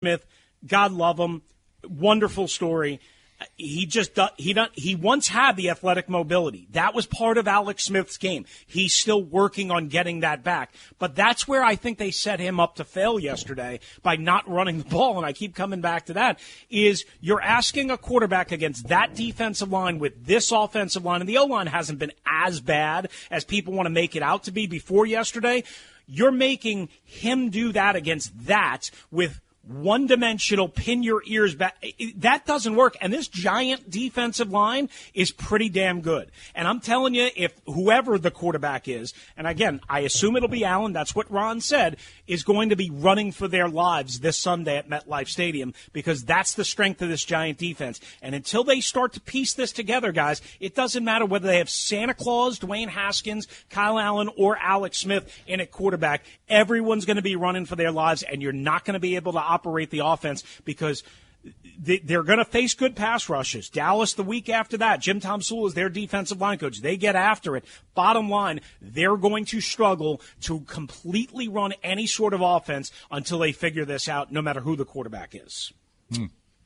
Smith, God love him, wonderful story. He once had the athletic mobility. That was part of Alex Smith's game. He's still working on getting that back. But that's where I think they set him up to fail yesterday by not running the ball, and I keep coming back to that, is you're asking a quarterback against that defensive line with this offensive line, and the O-line hasn't been as bad as people want to make it out to be before yesterday. You're making him do that against that with one-dimensional, pin your ears back. That doesn't work. And this giant defensive line is pretty damn good. And I'm telling you, if whoever the quarterback is, and again, I assume it'll be Allen, that's what Ron said, is going to be running for their lives this Sunday at MetLife Stadium, because that's the strength of this giant defense. And until they start to piece this together, guys, it doesn't matter whether they have Santa Claus, Dwayne Haskins, Kyle Allen, or Alex Smith in at quarterback. Everyone's going to be running for their lives, and you're not going to be able to operate the offense because they're going to face good pass rushes. Dallas the week after that, Jim Tomsula is their defensive line coach. They get after it. Bottom line, they're going to struggle to completely run any sort of offense until they figure this out, no matter who the quarterback is.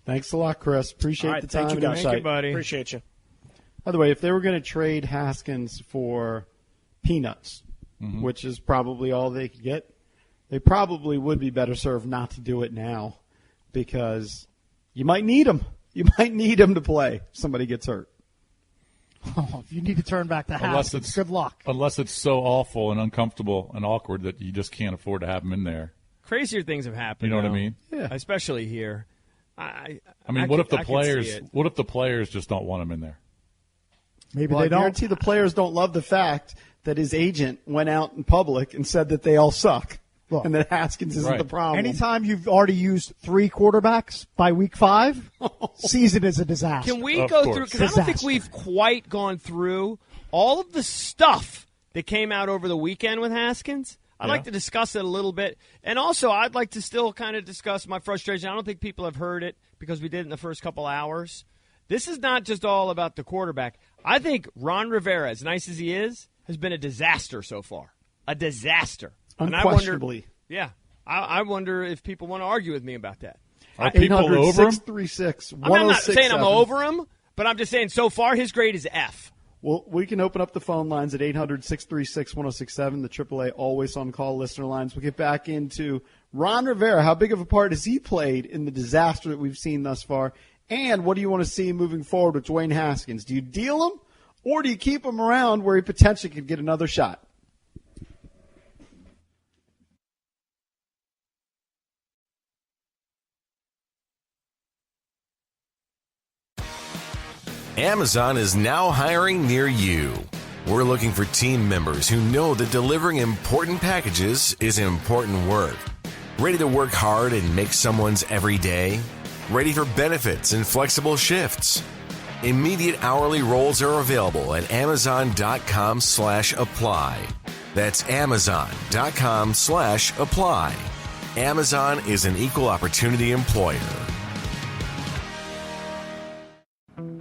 Thanks a lot, Chris. Appreciate the time and insight. Thank you, buddy. Appreciate you. By the way, if they were going to trade Haskins for peanuts, which is probably all they could get, they probably would be better served not to do it now, because you might need him. You might need him to play if somebody gets hurt. Oh, if you need to turn back the house, good luck. Unless it's so awful and uncomfortable and awkward that you just can't afford to have him in there. Crazier things have happened. You know now, what I mean? Yeah. Especially here. I mean, what if the players just don't want him in there? Maybe Well, they I don't. guarantee the players don't love the fact that his agent went out in public and said that they all suck. Look, and that Haskins isn't the problem. Anytime you've already used 3 quarterbacks by week 5, season is a disaster. Can we go through, because I don't think we've quite gone through all of the stuff that came out over the weekend with Haskins. I'd like to discuss it a little bit. And also, I'd like to still kind of discuss my frustration. I don't think people have heard it because we did it in the first couple hours. This is not just all about the quarterback. I think Ron Rivera, as nice as he is, has been a disaster so far. A disaster. Unquestionably. I wonder if people want to argue with me about that. Are people over him? 636 I'm not saying I'm over him, but I'm just saying so far his grade is F. Well, we can open up the phone lines at 800-636-1067, the AAA Always On Call listener lines. We'll get back into Ron Rivera. How big of a part has he played in the disaster that we've seen thus far? And what do you want to see moving forward with Dwayne Haskins? Do you deal him, or do you keep him around where he potentially could get another shot? Amazon is now hiring near you. We're looking for team members who know that delivering important packages is important work. Ready to work hard and make someone's every day? Ready for benefits and flexible shifts? Immediate hourly roles are available at Amazon.com/apply. That's Amazon.com/apply. Amazon is an equal opportunity employer.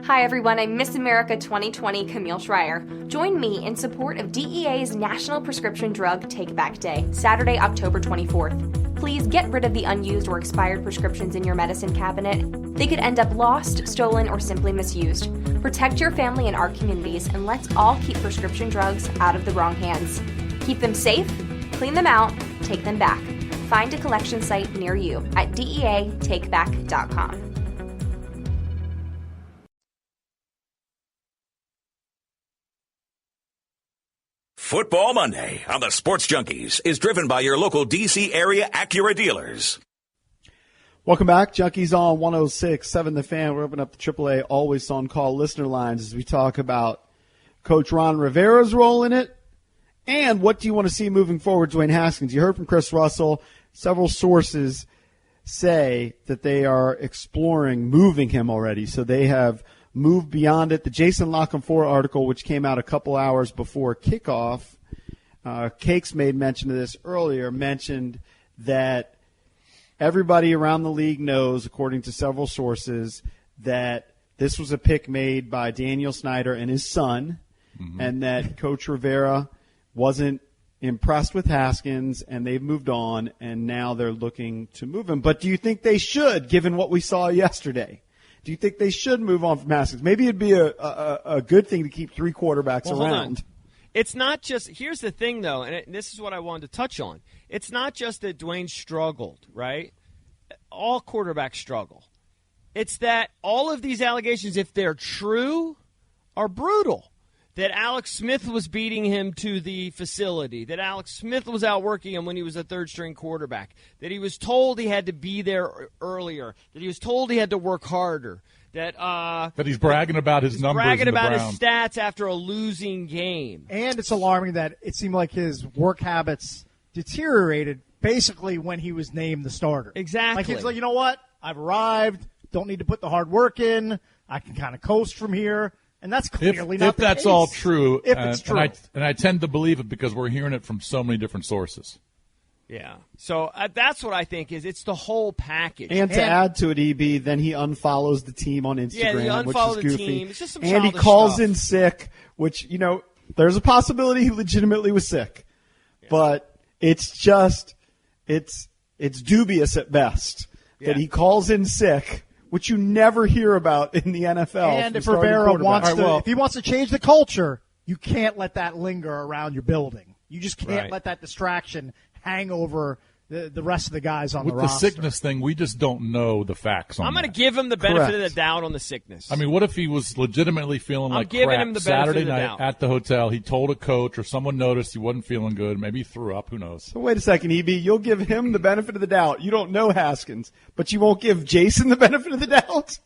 Hi everyone, I'm Miss America 2020 Camille Schreier. Join me in support of DEA's National Prescription Drug Take Back Day, Saturday, October 24th. Please get rid of the unused or expired prescriptions in your medicine cabinet. They could end up lost, stolen, or simply misused. Protect your family and our communities, and let's all keep prescription drugs out of the wrong hands. Keep them safe, clean them out, take them back. Find a collection site near you at DEATakeback.com. Football Monday on the Sports Junkies is driven by your local D.C. area Acura dealers. Welcome back. Junkies on 106.7 The Fan. We're opening up the AAA Always On Call listener lines as we talk about Coach Ron Rivera's role in it and what do you want to see moving forward, Dwayne Haskins. You heard from Chris Russell. Several sources say that they are exploring moving him already, so they have moved beyond it. The Jason Lockenfor article, which came out a couple hours before kickoff, Cakes made mention of this earlier, mentioned that everybody around the league knows, according to several sources, that this was a pick made by Daniel Snyder and his son, and that Coach Rivera wasn't impressed with Haskins, and they've moved on, and now they're looking to move him. But do you think they should, given what we saw yesterday? Do you think they should move on from Haskins? Maybe it'd be a good thing to keep 3 quarterbacks around. Hold on. It's not just – here's the thing, though, and this is what I wanted to touch on. It's not just that Dwayne struggled, right? All quarterbacks struggle. It's that all of these allegations, if they're true, are brutal. That Alex Smith was beating him to the facility, that Alex Smith was outworking him when he was a third-string quarterback, that he was told he had to be there earlier, that he was told he had to work harder, that he's bragging about his numbers, bragging about his stats after a losing game. And it's alarming that it seemed like his work habits deteriorated basically when he was named the starter. Exactly. Like he's like, you know what? I've arrived. Don't need to put the hard work in. I can kind of coast from here. And that's clearly not the case. If that's all true, if it's true. And I tend to believe it because we're hearing it from so many different sources. Yeah. So that's what I think is it's the whole package. And to add to it, EB, then he unfollows the team on Instagram, which is goofy. Team. It's just some and he calls in sick, which, there's a possibility he legitimately was sick. Yeah. But it's just it's dubious at best that he calls in sick, which you never hear about in the NFL. And if Rivera if he wants to change the culture, you can't let that linger around your building. You just can't let that distraction hang over the rest of the guys on the roster. With the sickness thing, we just don't know the facts on I'm going to give him the benefit of the doubt on the sickness. I mean, what if he was legitimately feeling like giving crap him the benefit Saturday of the night doubt. at the hotel? He told a coach or someone noticed he wasn't feeling good. Maybe he threw up. Who knows? So wait a second, EB. You'll give him the benefit of the doubt. You don't know Haskins, but you won't give Jason the benefit of the doubt?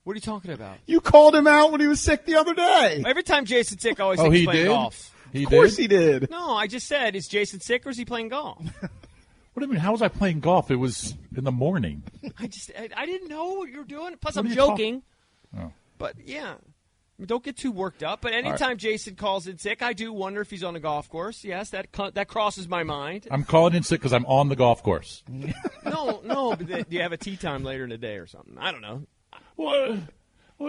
What are you talking about? You called him out when he was sick the other day. Every time Jason's sick, I always think he's playing golf. Of course he did. No, I just said, is Jason sick or is he playing golf? What do you mean? How was I playing golf? It was in the morning. I didn't know what you were doing. Plus, I'm joking. Oh. But, yeah. Don't get too worked up. But anytime Jason calls in sick, I do wonder if he's on a golf course. Yes, that crosses my mind. I'm calling in sick because I'm on the golf course. No. But do you have a tee time later in the day or something? I don't know. Well,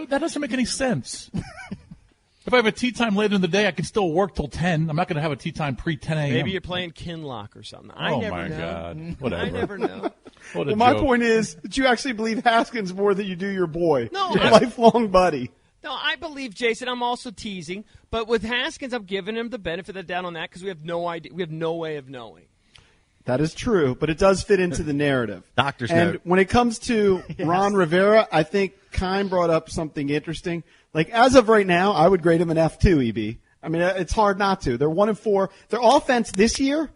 that doesn't make any sense. If I have a tee time later in the day, I can still work till 10. I'm not going to have a tee time pre-10 a.m. Maybe you're playing Kinlock or something. I never know. God. Whatever. I never know. Well, my point is that you actually believe Haskins more than you do your boy. No, your lifelong buddy. No, I believe Jason. I'm also teasing. But with Haskins, I'm giving him the benefit of the doubt on that because we have no idea. We have no way of knowing. That is true, but it does fit into the narrative. Doctor's and note. When it comes to Ron Rivera, I think Kime brought up something interesting. Like, as of right now, I would grade him an F2, EB. I mean, it's hard not to. They're 1-4. Their offense this year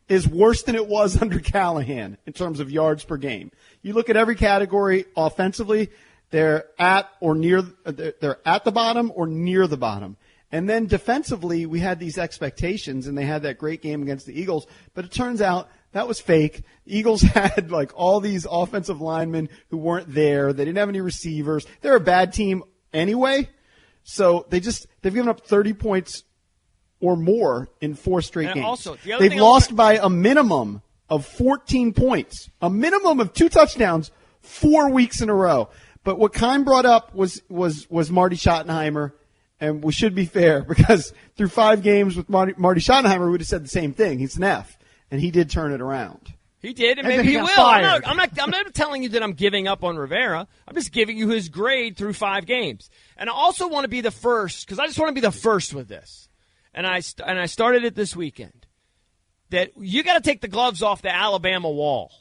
is worse than it was under Callahan in terms of yards per game. You look at every category offensively, they're at the bottom or near the bottom. And then defensively, we had these expectations, and they had that great game against the Eagles. But it turns out that was fake. The Eagles had, all these offensive linemen who weren't there. They didn't have any receivers. They're a bad team anyway. So they've given up 30 points or more in 4 straight games. Also, they've lost by a minimum of 14 points, a minimum of 2 touchdowns 4 weeks in a row. But what Kime brought up was Marty Schottenheimer. And we should be fair because through 5 games with Marty Schottenheimer, we would have said the same thing. He's an F, and he did turn it around. He did, and maybe he will. I'm not telling you that I'm giving up on Rivera. I'm just giving you his grade through 5 games. And I also want to be the first because I just want to be the first with this. And I started it this weekend. That you got to take the gloves off the Alabama wall.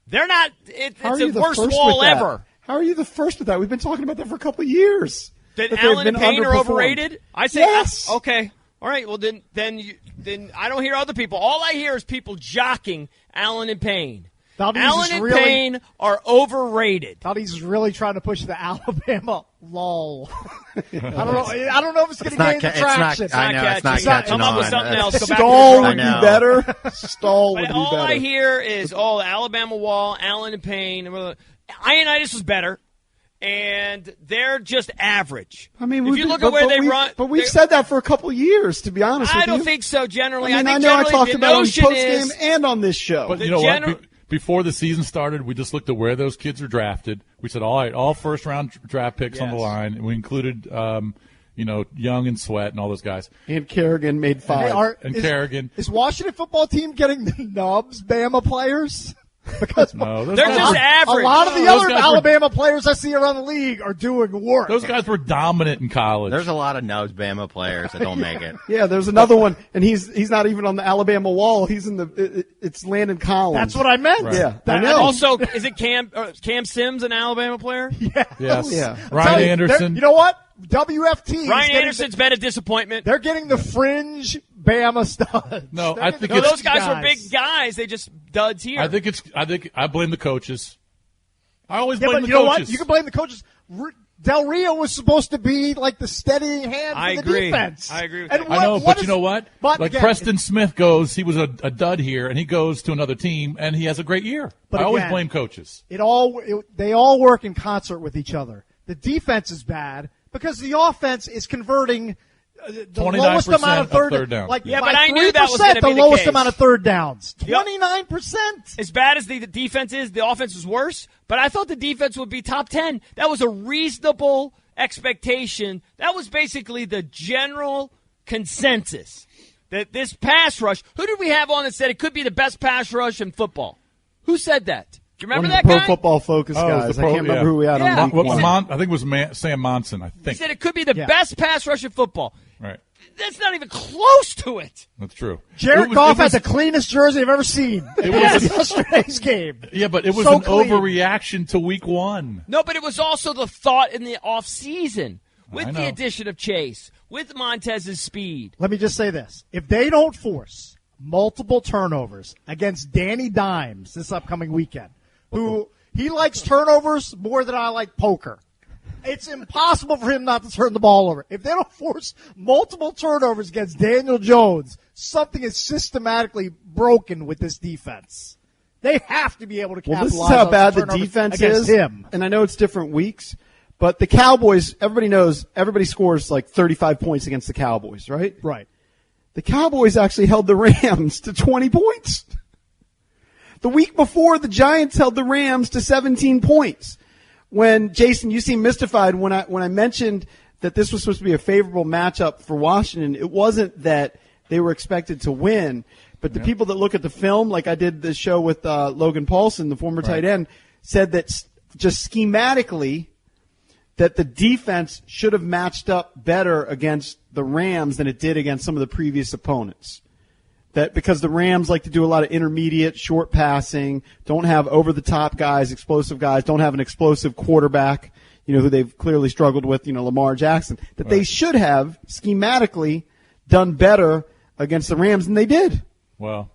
They're not. It's the worst wall ever. How are you the first with that? We've been talking about that for a couple of years. That Allen and Payne are overrated? I say yes. Okay. All right. Well, then I don't hear other people. All I hear is people jocking Allen and Payne. Allen and Payne are overrated. Valdez really trying to push the Alabama lull. I don't know if it's going to gain the traction. I know it's not catching Come up with something else. Stall would be better. Stall would be better. All I hear is Alabama wall, Allen and Payne. Ioannidis was better. And they're just average. I mean, if you look at where they run, but we've said that for a couple of years. To be honest, I don't think so. Generally, I know I talked about it on post game and on this show. But you know what? Before the season started, we just looked at where those kids are drafted. We said, all right, all first round draft picks on the line. And we included, Young and Sweat and all those guys. And Kerrigan made 5. Kerrigan. Is Washington football team getting the nubs Bama players? Because no, they're just average. A lot of the other Alabama players I see around the league are doing work. Those guys were dominant in college. There's a lot of nubs Bama players that don't make it. Yeah, there's another one, and he's not even on the Alabama wall. He's in it's Landon Collins. That's what I meant. Right. Yeah, I know. Also, is it Cam Sims an Alabama player? Yeah. Yes. Yeah. Ryan Anderson. You know what? WFT. Ryan Anderson's been a disappointment. They're getting the fringe Bama studs. No, I think those guys were big guys. They just duds here. I think I blame the coaches. I always blame the coaches. You know what? You can blame the coaches. Del Rio was supposed to be like the steadying hand for the defense. I agree with that. I know, but you know what? But like again, Preston Smith he was a dud here, and he goes to another team, and he has a great year. But I always again, blame coaches. They all work in concert with each other. The defense is bad because the offense is converting the lowest amount of third down. Like, yeah, by but I knew that was going to the be the lowest case. amount of third downs. 29%. As bad as the defense is, the offense is worse. But I thought the defense would be top 10. That was a reasonable expectation. That was basically the general consensus that this pass rush. Who did we have on that said it could be the best pass rush in football? Who said that? Do you remember that guy? Pro Football Focus guys. I can't remember who we had on week one. I think it was Sam Monson, I think. He said it could be the best pass rush in football. Right. That's not even close to it. That's true. Jared Goff had the cleanest jersey I've ever seen. It was yesterday's game. Yeah, but it was so an overreaction to week one. No, but it was also the thought in the offseason with the addition of Chase, with Montez's speed. Let me just say this. If they don't force multiple turnovers against Danny Dimes this upcoming weekend, who he likes turnovers more than I like poker. It's impossible for him not to turn the ball over. If they don't force multiple turnovers against Daniel Jones, something is systematically broken with this defense. They have to be able to capitalize this is how on bad the turnovers defense against is. Him. And I know it's different weeks, but the Cowboys, everybody knows, everybody scores like 35 points against the Cowboys, right? Right. The Cowboys actually held the Rams to 20 points. The week before, the Giants held the Rams to 17 points. When, Jason, you seem mystified when I mentioned that this was supposed to be a favorable matchup for Washington, it wasn't that they were expected to win, but the people that look at the film, like I did the show with Logan Paulson, the former tight end, said that just schematically that the defense should have matched up better against the Rams than it did against some of the previous opponents. That because the Rams like to do a lot of intermediate, short passing, don't have over-the-top guys, explosive guys, don't have an explosive quarterback, who they've clearly struggled with, Lamar Jackson, that they should have schematically done better against the Rams than they did. Well,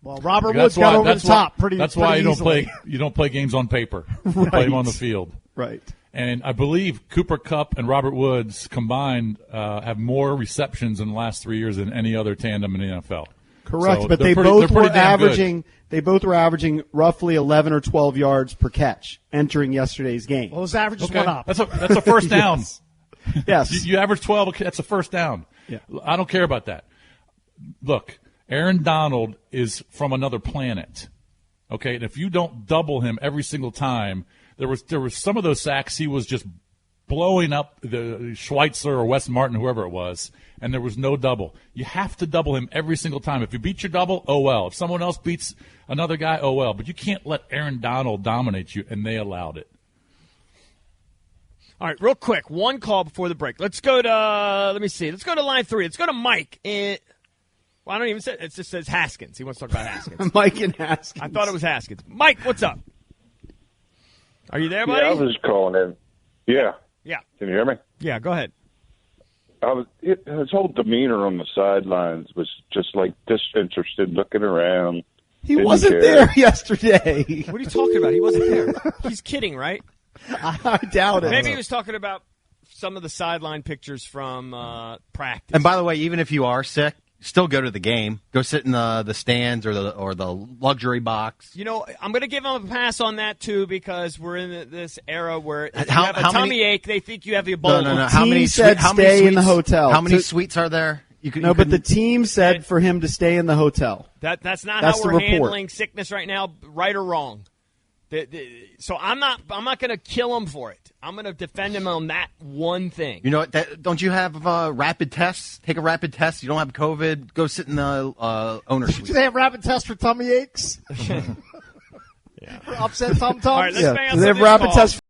Robert Woods got over the top pretty That's why easily. you don't play games on paper. You play them on the field. Right. And I believe Cooper Kupp and Robert Woods combined have more receptions in the last 3 years than any other tandem in the NFL. Correct, so but they both were averaging roughly 11 or 12 yards per catch entering yesterday's game. Well, those averages went up. That's a first down. Yes. You average 12, that's a first down. Yeah. I don't care about that. Look, Aaron Donald is from another planet. Okay, and if you don't double him every single time, there was some of those sacks he was just blowing up the Schweitzer or Wes Martin, whoever it was, and there was no double. You have to double him every single time. If you beat your double, oh well. If someone else beats another guy, oh well. But you can't let Aaron Donald dominate you, and they allowed it. All right, real quick, one call before the break. Let's go to, let's go to line 3. Let's go to Mike. Well, I don't even say it. It just says Haskins. He wants to talk about Haskins. Mike and Haskins. I thought it was Haskins. Mike, what's up? Are you there, buddy? Yeah, I was calling in. Yeah. Yeah. Can you hear me? Yeah, go ahead. His whole demeanor on the sidelines was just like disinterested, looking around. He wasn't there yesterday. What are you talking about? He wasn't there. He's kidding, right? I doubt it. Maybe he was talking about some of the sideline pictures from practice. And by the way, even if you are sick, still go to the game. Go sit in the stands or the luxury box. I'm going to give him a pass on that, too, because we're in this era where if you have a tummy ache, they think you have Ebola. No. How many said stay in the hotel? How many suites are there? But the team said for him to stay in the hotel. That's not how we're handling sickness right now, right or wrong. So I'm not going to kill him for it. I'm going to defend him on that one thing. You know, don't you have rapid tests? Take a rapid test. You don't have COVID. Go sit in the owner's suite. Do they have rapid tests for tummy aches? For upset tum-tums? All right, let's bang out Do they have some rapid calls. tests